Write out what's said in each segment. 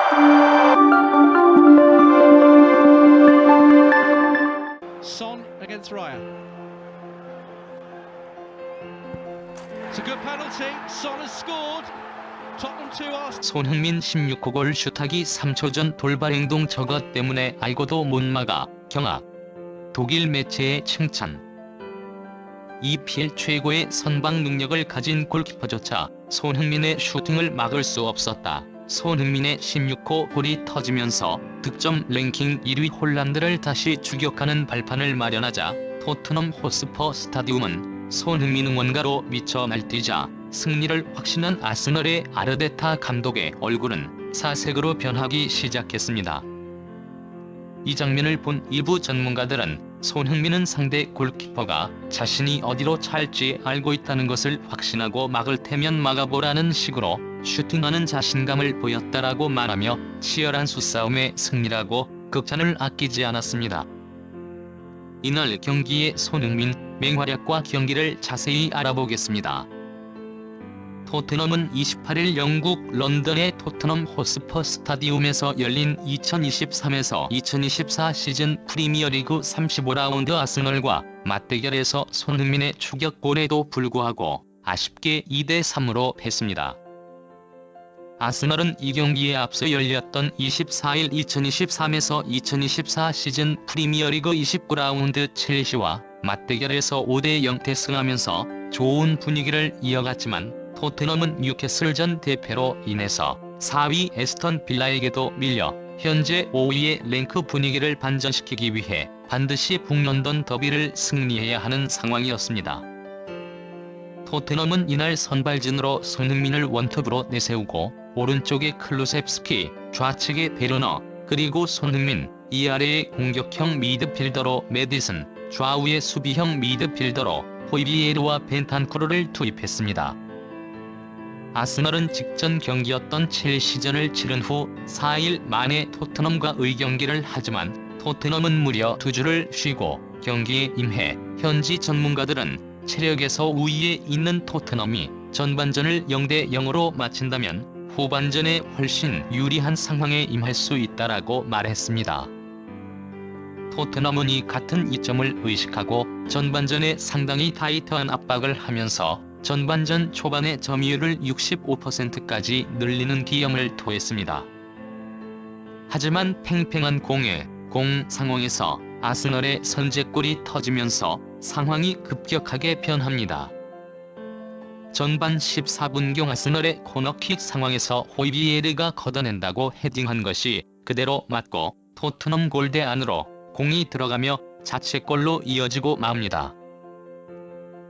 Son against Raya. It's a good penalty. Son has scored. Tottenham 2 Arsenal. 손흥민 16호 골 슛하기 3초 전 돌발 행동 저것 때문에 알고도 못 막아 경악. 독일 매체의 칭찬. EPL 최고의 선방 능력을 가진 골키퍼조차 손흥민의 슈팅을 막을 수 없었다. 손흥민의 16호 골이 터지면서 득점 랭킹 1위 홀란드를 다시 추격하는 발판을 마련하자 토트넘 호스퍼 스타디움은 손흥민 응원가로 미쳐 날뛰자 승리를 확신한 아스널의 아르테타 감독의 얼굴은 사색으로 변하기 시작했습니다. 이 장면을 본 일부 전문가들은 손흥민은 상대 골키퍼가 자신이 어디로 찰지 알고 있다는 것을 확신하고 막을 테면 막아보라는 식으로 슈팅하는 자신감을 보였다라고 말하며 치열한 수싸움의 승리라고 극찬을 아끼지 않았습니다. 이날 경기의 손흥민 맹활약과 경기를 자세히 알아보겠습니다. 토트넘은 28일 영국 런던의 토트넘 호스퍼 스타디움에서 열린 2023에서 2024 시즌 프리미어리그 35라운드 아스널과 맞대결에서 손흥민의 추격골에도 불구하고 아쉽게 2대3으로 패습니다. 아스널은 이 경기에 앞서 열렸던 24일 2023에서 2024 시즌 프리미어리그 29라운드 첼시와 맞대결에서 5대0 대승하면서 좋은 분위기를 이어갔지만 토트넘은 뉴캐슬전 대패로 인해서 4위 에스턴 빌라에게도 밀려 현재 5위의 랭크 분위기를 반전시키기 위해 반드시 북런던 더비를 승리해야 하는 상황이었습니다. 토트넘은 이날 선발진으로 손흥민을 원톱으로 내세우고 오른쪽에 클루셉스키, 좌측에 베르너, 그리고 손흥민, 이 아래의 공격형 미드필더로 매디슨, 좌우의 수비형 미드필더로 호이비에르와 벤탄쿠르를 투입했습니다. 아스널은 직전 경기였던 첼시전을 치른 후 4일 만에 토트넘과의 경기를 하지만 토트넘은 무려 2주를 쉬고 경기에 임해 현지 전문가들은 체력에서 우위에 있는 토트넘이 전반전을 0대0으로 마친다면 후반전에 훨씬 유리한 상황에 임할 수 있다라고 말했습니다. 토트넘은 이 같은 이점을 의식하고 전반전에 상당히 타이트한 압박을 하면서 전반전 초반에 점유율을 65%까지 늘리는 기염을 토했습니다. 하지만 팽팽한 공 상황에서 아스널의 선제골이 터지면서 상황이 급격하게 변합니다. 전반 14분경 아스널의 코너킥 상황에서 호이비에르가 걷어낸다고 헤딩한 것이 그대로 맞고 토트넘 골대 안으로 공이 들어가며 자책골로 이어지고 맙니다.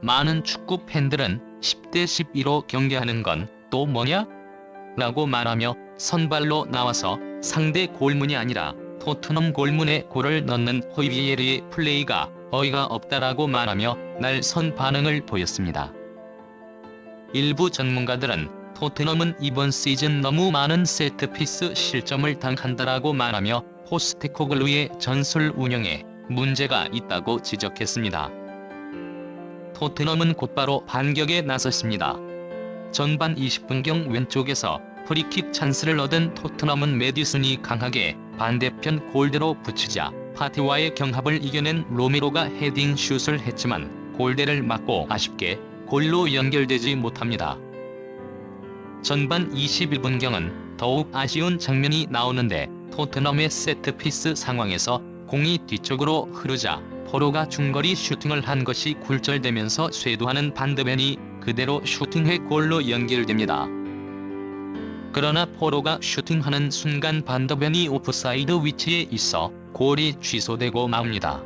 많은 축구 팬들은 10대 12로 경기하는 건 또 뭐냐? 라고 말하며 선발로 나와서 상대 골문이 아니라 토트넘 골문에 골을 넣는 호이비에르의 플레이가 어이가 없다라고 말하며 날선 반응을 보였습니다. 일부 전문가들은 토트넘은 이번 시즌 너무 많은 세트피스 실점을 당한다라고 말하며 포스테코글루의 전술 운영에 문제가 있다고 지적했습니다. 토트넘은 곧바로 반격에 나섰습니다. 전반 20분경 왼쪽에서 프리킥 찬스를 얻은 토트넘은 매디슨이 강하게 반대편 골대로 붙이자 파티와의 경합을 이겨낸 로메로가 헤딩 슛을 했지만 골대를 맞고 아쉽게 골로 연결되지 못합니다. 전반 21분경은 더욱 아쉬운 장면이 나오는데 토트넘의 세트피스 상황에서 공이 뒤쪽으로 흐르자 포로가 중거리 슈팅을 한 것이 굴절되면서 쇄도하는 반대변이 그대로 슈팅회 골로 연결됩니다. 그러나 포로가 슈팅하는 순간 반대변이 오프사이드 위치에 있어 골이 취소되고 맙니다.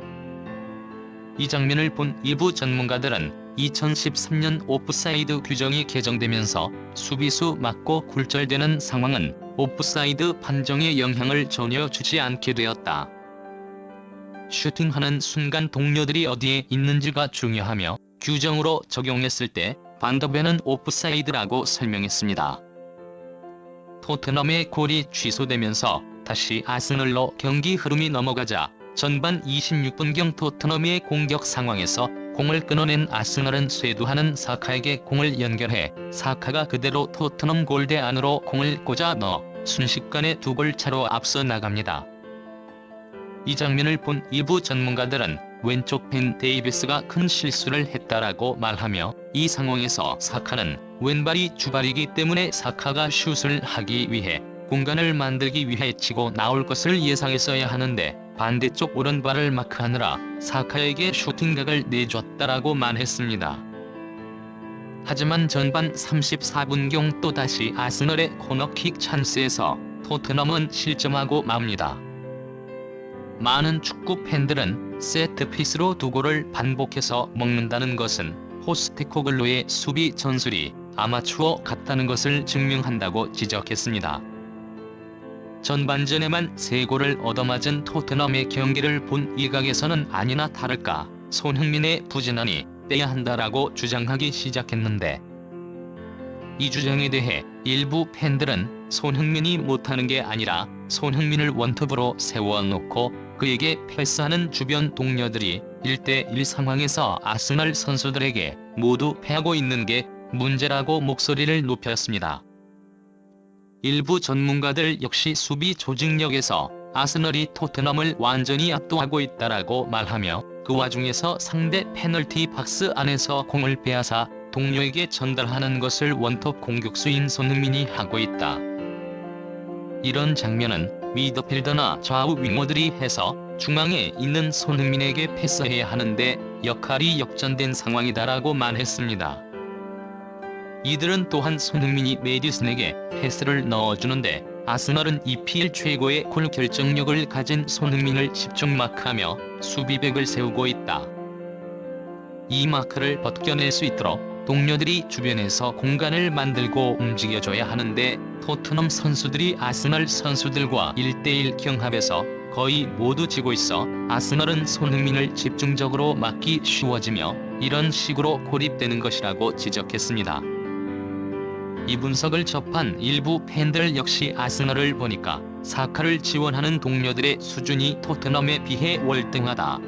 이 장면을 본 일부 전문가들은 2013년 오프사이드 규정이 개정되면서 수비수 맞고 굴절되는 상황은 오프사이드 판정에 영향을 전혀 주지 않게 되었다. 슈팅하는 순간 동료들이 어디에 있는지가 중요하며 규정으로 적용했을 때 반더벤은 오프사이드라고 설명했습니다. 토트넘의 골이 취소되면서 다시 아스널로 경기 흐름이 넘어가자 전반 26분경 토트넘의 공격 상황에서 공을 끊어낸 아스널은 쇄도하는 사카에게 공을 연결해 사카가 그대로 토트넘 골대 안으로 공을 꽂아 넣어 순식간에 2골 차로 앞서 나갑니다. 이 장면을 본 일부 전문가들은 왼쪽 벤 데이비스가 큰 실수를 했다라고 말하며 이 상황에서 사카는 왼발이 주발이기 때문에 사카가 슛을 하기 위해 공간을 만들기 위해 치고 나올 것을 예상했어야 하는데 반대쪽 오른발을 마크하느라 사카에게 슈팅각을 내줬다라고 말했습니다. 하지만 전반 34분경 또다시 아스널의 코너킥 찬스에서 토트넘은 실점하고 맙니다. 많은 축구 팬들은 세트피스로 2골을 반복해서 먹는다는 것은 포스테코글로의 수비 전술이 아마추어 같다는 것을 증명한다고 지적했습니다. 전반전에만 3골을 얻어맞은 토트넘의 경기를 본 일각에서는 아니나 다를까 손흥민의 부진함이 빼야 한다라고 주장하기 시작했는데, 이 주장에 대해 일부 팬들은 손흥민이 못하는 게 아니라 손흥민을 원톱으로 세워놓고 그에게 패스하는 주변 동료들이 1대1 상황에서 아스널 선수들에게 모두 패하고 있는 게 문제라고 목소리를 높였습니다. 일부 전문가들 역시 수비 조직력에서 아스널이 토트넘을 완전히 압도하고 있다라고 말하며 그 와중에서 상대 페널티 박스 안에서 공을 빼앗아 동료에게 전달하는 것을 원톱 공격수인 손흥민이 하고 있다. 이런 장면은 미드필더나 좌우 윙어들이 해서 중앙에 있는 손흥민에게 패스해야 하는데 역할이 역전된 상황이다라고 말했습니다. 이들은 또한 손흥민이 메디슨에게 패스를 넣어주는데 아스널은 EPL 최고의 골 결정력을 가진 손흥민을 집중 마크하며 수비백을 세우고 있다. 이 마크를 벗겨낼 수 있도록 동료들이 주변에서 공간을 만들고 움직여줘야 하는데 토트넘 선수들이 아스널 선수들과 1대1 경합에서 거의 모두 지고 있어 아스널은 손흥민을 집중적으로 막기 쉬워지며 이런 식으로 고립되는 것이라고 지적했습니다. 이 분석을 접한 일부 팬들 역시 아스널을 보니까 사카를 지원하는 동료들의 수준이 토트넘에 비해 월등하다.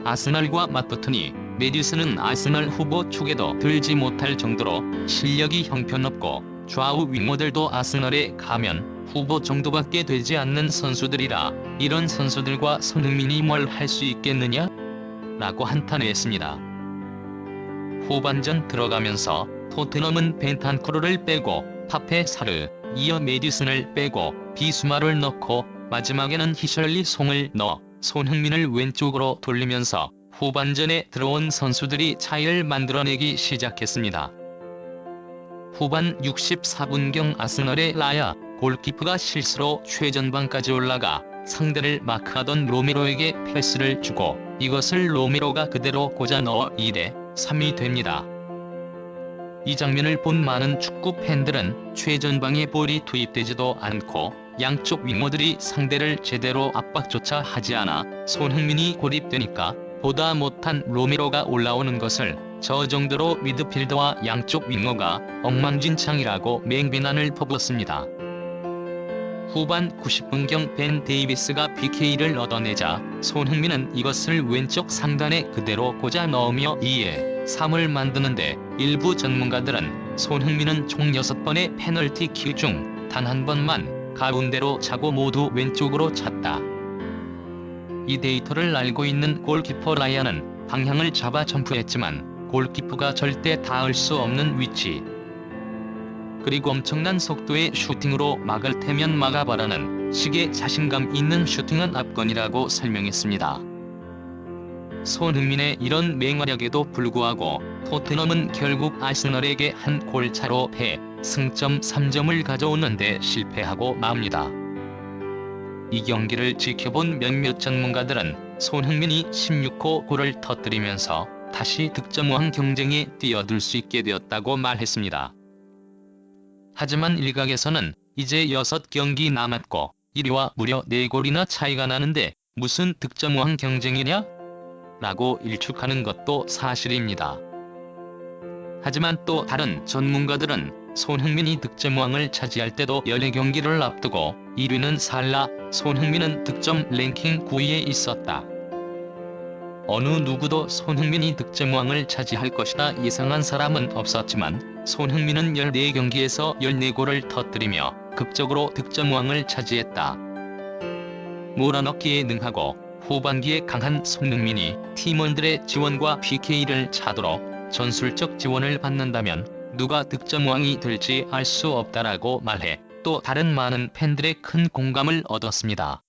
아스널과 맞붙으니 메디슨은 아스널 후보 축에도 들지 못할 정도로 실력이 형편없고 좌우 윙어들도 아스널에 가면 후보 정도밖에 되지 않는 선수들이라 이런 선수들과 손흥민이 뭘 할 수 있겠느냐? 라고 한탄했습니다. 후반전 들어가면서 토트넘은 벤탄쿠르를 빼고 파페 사르, 이어 메디슨을 빼고 비수마를 넣고 마지막에는 히셜리송을 넣어 손흥민을 왼쪽으로 돌리면서 후반전에 들어온 선수들이 차이를 만들어내기 시작했습니다. 후반 64분경 아스널의 라야 골키퍼가 실수로 최전방까지 올라가 상대를 마크하던 로메로에게 패스를 주고 이것을 로메로가 그대로 꽂아 넣어 2대3이 됩니다. 이 장면을 본 많은 축구 팬들은 최전방에 볼이 투입되지도 않고 양쪽 윙어들이 상대를 제대로 압박조차 하지 않아 손흥민이 고립되니까 보다 못한 로메로가 올라오는 것을 저 정도로 미드필더와 양쪽 윙어가 엉망진창이라고 맹비난을 퍼붓습니다. 후반 90분경 벤 데이비스가 PK를 얻어내자 손흥민은 이것을 왼쪽 상단에 그대로 꽂아 넣으며 2대3을 만드는데 일부 전문가들은 손흥민은 총 6번의 페널티킥 중 단 한 번만 가운데로 차고 모두 왼쪽으로 찼다. 이 데이터를 알고 있는 골키퍼 라야는 방향을 잡아 점프했지만 골키퍼가 절대 닿을 수 없는 위치. 그리고 엄청난 속도의 슈팅으로 막을 테면 막아봐라는 식의 자신감 있는 슈팅은 압권이라고 설명했습니다. 손흥민의 이런 맹활약에도 불구하고 토트넘은 결국 아스널에게 한 골차로 패 승점 3점을 가져오는데 실패하고 맙니다. 이 경기를 지켜본 몇몇 전문가들은 손흥민이 16호 골을 터뜨리면서 다시 득점왕 경쟁에 뛰어들 수 있게 되었다고 말했습니다. 하지만 일각에서는 이제 6경기 남았고 1위와 무려 4골이나 차이가 나는데 무슨 득점왕 경쟁이냐? 라고 일축하는 것도 사실입니다. 하지만 또 다른 전문가들은 손흥민이 득점왕을 차지할 때도 14경기를 앞두고 1위는 살라, 손흥민은 득점 랭킹 9위에 있었다. 어느 누구도 손흥민이 득점왕을 차지할 것이다 예상한 사람은 없었지만 손흥민은 14경기에서 14골을 터뜨리며 극적으로 득점왕을 차지했다. 몰아넣기에 능하고 후반기에 강한 손흥민이 팀원들의 지원과 PK를 차도록 전술적 지원을 받는다면 누가 득점왕이 될지 알 수 없다라고 말해 또 다른 많은 팬들의 큰 공감을 얻었습니다.